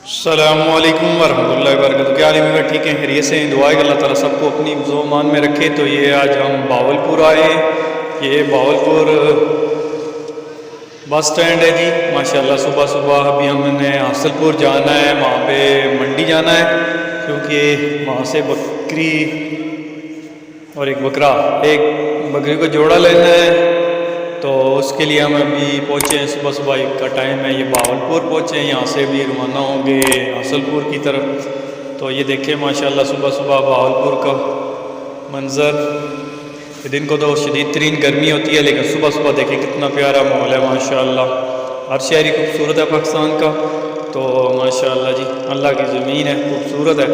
السلام علیکم ورحمۃ اللہ وبرکاتہ۔ کیا حال ہے؟ ٹھیک ہیں، خیریت سے ہیں؟ دعا ہے کہ اللہ تعالیٰ سب کو اپنی حفظ و امان میں رکھے۔ تو یہ آج ہم باولپور آئے ہیں۔ یہ باولپور بس سٹینڈ ہے جی، ماشاءاللہ۔ صبح صبح ابھی ہم نے حاصل پور جانا ہے، وہاں پہ منڈی جانا ہے، کیونکہ وہاں سے بکری اور ایک بکری کو جوڑا لینا ہے۔ تو اس کے لیے ہم ابھی پہنچے ہیں، صبح صبح کا ٹائم ہے، یہ باولپور پہنچے ہیں، یہاں سے بھی روانہ ہوں گے حاصل پور کی طرف۔ تو یہ دیکھیں ماشاءاللہ صبح صبح باولپور کا منظر۔ دن کو تو شدید ترین گرمی ہوتی ہے، لیکن صبح صبح دیکھیں کتنا پیارا ماحول ہے ماشاءاللہ۔ ہر شہری خوبصورت ہے پاکستان کا، تو ماشاءاللہ جی اللہ کی زمین ہے، خوبصورت ہے،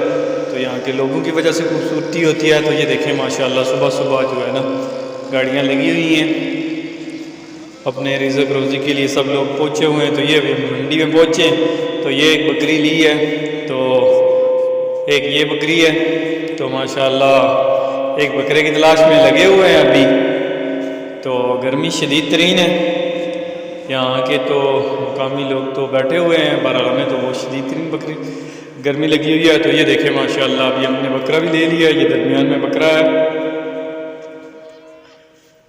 تو یہاں کے لوگوں کی وجہ سے خوبصورتی ہوتی ہے۔ تو یہ دیکھیں ماشاءاللہ صبح صبح جو ہے نا گاڑیاں لگی ہوئی ہیں اپنے رزق روزی کے لیے، سب لوگ پہنچے ہوئے ہیں۔ تو یہ ابھی منڈی میں پہنچے ہیں، تو یہ ایک بکری لی ہے، تو ایک یہ بکری ہے، تو ماشاءاللہ ایک بکرے کی تلاش میں لگے ہوئے ہیں ابھی۔ تو گرمی شدید ترین ہے یہاں کے، تو مقامی لوگ تو بیٹھے ہوئے ہیں، بہرحال میں تو وہ شدید ترین بکری گرمی لگی ہوئی ہے۔ تو یہ دیکھیں ماشاءاللہ ابھی ہم نے بکرا بھی لے لیا، یہ درمیان میں بکرا ہے،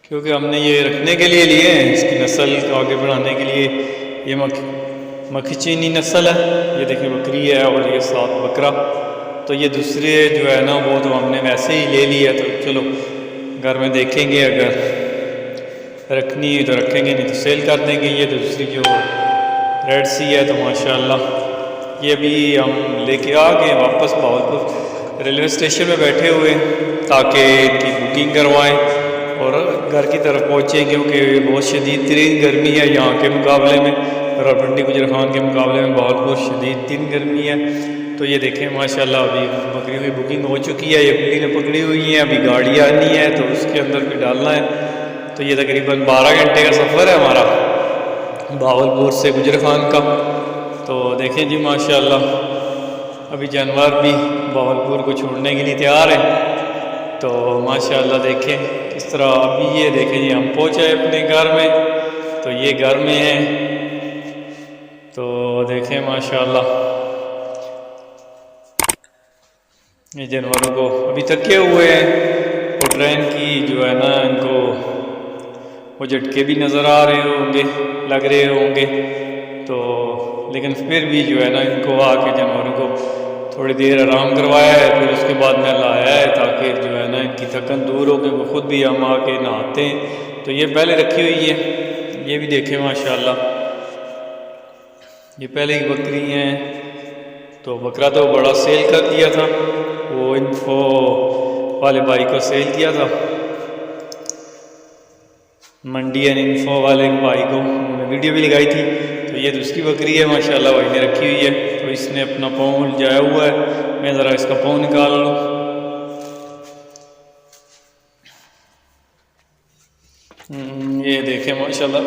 کیونکہ ہم نے یہ رکھنے کے لیے لیے ہیں، اس کی نسل کو آگے بڑھانے کے لیے۔ یہ مکھچینی نسل ہے، یہ دیکھیں بکری ہے، اور یہ ساتھ بکرا۔ تو یہ دوسرے جو ہے نا وہ تو ہم نے ویسے ہی لے لی ہے، تو چلو گھر میں دیکھیں گے، اگر رکھنی ہے تو رکھیں گے، نہیں تو سیل کر دیں گے۔ یہ دوسری جو ریڈ سی ہے، تو ماشاءاللہ یہ بھی ہم لے کے آ گئے واپس باولپور ریلوے اسٹیشن میں بیٹھے ہوئے، تاکہ ان کی بکنگ کروائیں اور گھر کی طرف پہنچیں، کیونکہ بہت شدید ترین گرمی ہے یہاں کے مقابلے میں، راولپنڈی گجر خان کے مقابلے میں باولپور شدید ترین گرمی ہے۔ تو یہ دیکھیں ماشاءاللہ ابھی بکریوں کی بکنگ ہو چکی ہے، یہ بکری نے پکڑی ہوئی ہیں، ابھی گاڑی آنی ہے تو اس کے اندر بھی ڈالنا ہے۔ تو یہ تقریباً 12 گھنٹے کا سفر ہے ہمارا باولپور سے گجر خان کا۔ تو دیکھیں جی ماشاءاللہ ابھی جانور بھی باولپور کو چھوڑنے کے لیے تیار ہیں، تو ماشاءاللہ دیکھیں اس طرح۔ ابھی یہ دیکھیں جی ہم پہنچے اپنے گھر میں، تو یہ گھر میں ہے، تو دیکھیں ماشاءاللہ یہ جانوروں کو ابھی تھکے ہوئے ہیں، اور ٹرین کی جو ہے نا ان کو وہ جھٹکے بھی نظر آ رہے ہوں گے، لگ رہے ہوں گے، تو لیکن پھر بھی جو ہے نا ان کو آ کے جانوروں کو تھوڑی دیر آرام کروایا ہے، پھر اس کے بعد میں لایا ہے، تاکہ جو ہے نا ان کی تھکن دور ہو کے وہ خود بھی ہم آ کے نہاتے ہیں۔ تو یہ پہلے رکھی ہوئی ہے، یہ بھی دیکھیں ماشاءاللہ یہ پہلے کی بکری ہیں۔ تو بکرا تو بڑا سیل کر دیا تھا، وہ انفو والے بھائی کو سیل کیا تھا، منڈی اینڈ انفو والے بھائی کو، انہوں نے ویڈیو بھی لگائی تھی۔ تو یہ دوسری بکری ہے ماشاءاللہ بھائی نے رکھی ہوئی ہے، تو اس نے اپنا پاؤں جایا ہوا ہے، میں ذرا اس کا پاؤں نکال لوں۔ یہ دیکھیں ماشاءاللہ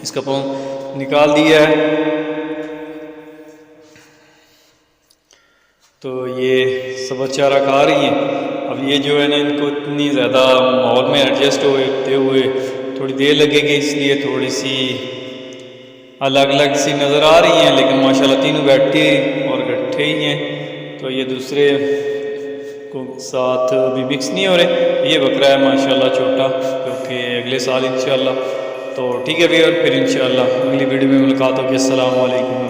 اس کا پاؤں نکال دیا ہے۔ تو یہ سب چارہ کھا رہی ہیں۔ اب یہ جو ہے نا ان کو اتنی زیادہ ماحول میں ایڈجسٹ ہوتے ہوئے تھوڑی دیر لگے گی، اس لیے تھوڑی سی الگ الگ سی نظر آ رہی ہیں، لیکن ماشاءاللہ تینوں بیٹھے اور اکٹھے ہی ہیں۔ تو یہ دوسرے کو ساتھ بھی مکس نہیں ہو رہے۔ یہ بکرا ہے ماشاءاللہ چھوٹا، کیونکہ اگلے سال انشاءاللہ۔ تو ٹھیک ہے بھی، اور پھر انشاءاللہ اگلی ویڈیو میں ملاقات ہوگی۔ السلام علیکم۔